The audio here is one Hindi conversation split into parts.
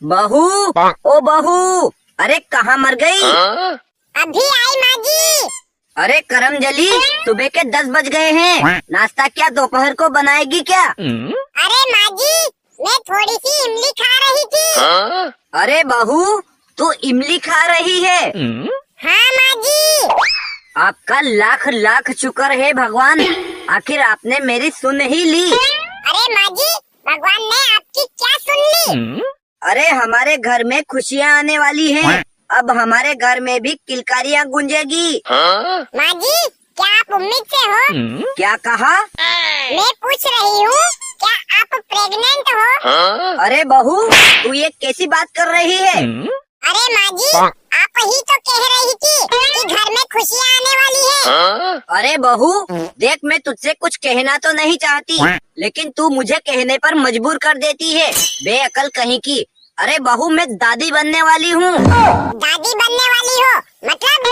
बहू, ओ बहू, अरे कहाँ मर गई? अभी आई माँ जी। अरे करम जली, सुबह के 10 बज गए हैं। नाश्ता क्या दोपहर को बनाएगी क्या? अरे माँ जी, मैं थोड़ी सी इमली खा रही थी। अरे बहू, तू इमली खा रही है? हाँ माँ जी। आपका लाख लाख शुक्र है भगवान, आखिर आपने मेरी सुन ही ली। अरे माँ जी, भगवान ने आपकी क्या सुन ली? अरे हमारे घर में खुशियाँ आने वाली हैं। अब हमारे घर में भी किलकारियाँ गूंजेगी। माँ जी, क्या आप उम्मीद से हो? क्या कहा? मैं पूछ रही हूँ, क्या आप प्रेग्नेंट हो? अरे बहू, तू ये कैसी बात कर रही है? अरे माँ जी, आप ही तो कह रही थी कि घर में खुशियाँ आने वाली है। अरे बहू, देख मैं तुझसे कुछ कहना तो नहीं चाहती, लेकिन तू मुझे कहने पर मजबूर कर देती है, बेअकल कहीं की। अरे बहू, मैं दादी बनने वाली हूँ। दादी बनने वाली हो मतलब?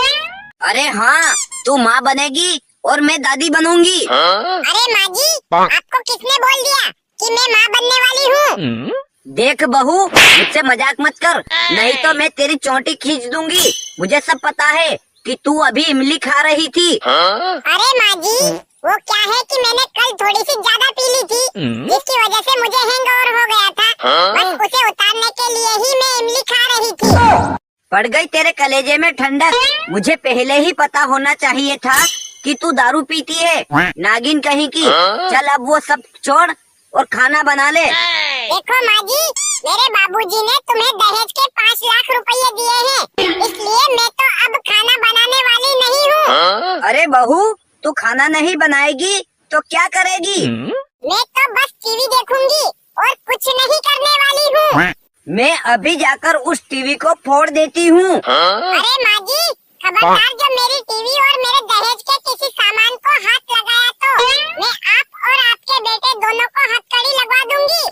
अरे हाँ, तू माँ बनेगी और मैं दादी बनूंगी। अरे माँ जी, आपको किसने बोल दिया कि मैं माँ बनने वाली हूँ? देख बहू, मुझसे मजाक मत कर, नहीं तो मैं तेरी चोटी खींच दूंगी। मुझे सब पता है कि तू अभी इमली खा रही थी। अरे माँ जी, वो क्या है कि मैंने कल थोड़ी सी ज्यादा पी ली थी, जिसकी वजह से मुझे हैंगओवर हो गया था। बस उसे उतारने के लिए ही मैं इमली खा रही थी। पड़ गई तेरे कलेजे में ठंडक। मुझे पहले ही पता होना चाहिए था कि तू दारू पीती है, नागिन कहीं की। चल अब वो सब छोड़ और खाना बना ले। देखो माँ जी, मेरे बाबूजी ने तुम्हें दहेज के 5 लाख रुपए दिए हैं, इसलिए मैं तो अब खाना बनाने वाली नहीं हूँ। अरे बहू, तू खाना नहीं बनाएगी तो क्या करेगी? मैं तो बस टीवी देखूंगी और कुछ नहीं करने वाली हूँ। मैं अभी जाकर उस टीवी को फोड़ देती हूँ। अरे माँ जी, खबरदार जो मेरी टीवी और मेरे दहेज के किसी सामान को हाथ लगाया तो मैं आप और आपके बेटे दोनों को हथकड़ी लगवा दूंगी।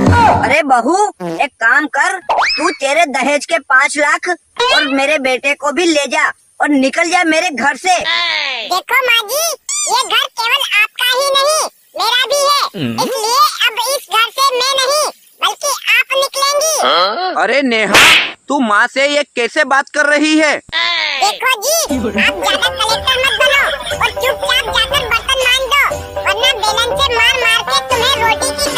अरे बहू, एक काम कर, तू तेरे दहेज के 5 लाख और मेरे बेटे को भी ले जा और निकल जा मेरे घर से। देखो माँ जी, ये घर केवल आपका ही नहीं, मेरा भी है, इसलिए अब इस घर से मैं नहीं बल्कि आप निकलेंगी। अरे नेहा, तू माँ से ये कैसे बात कर रही है? देखो जी, आप ज्यादा कलेक्टर मत बनो और चुपचाप जाकर बर्तन मांज दो, वरना बेलन से मार मार के तुम्हें रोटी की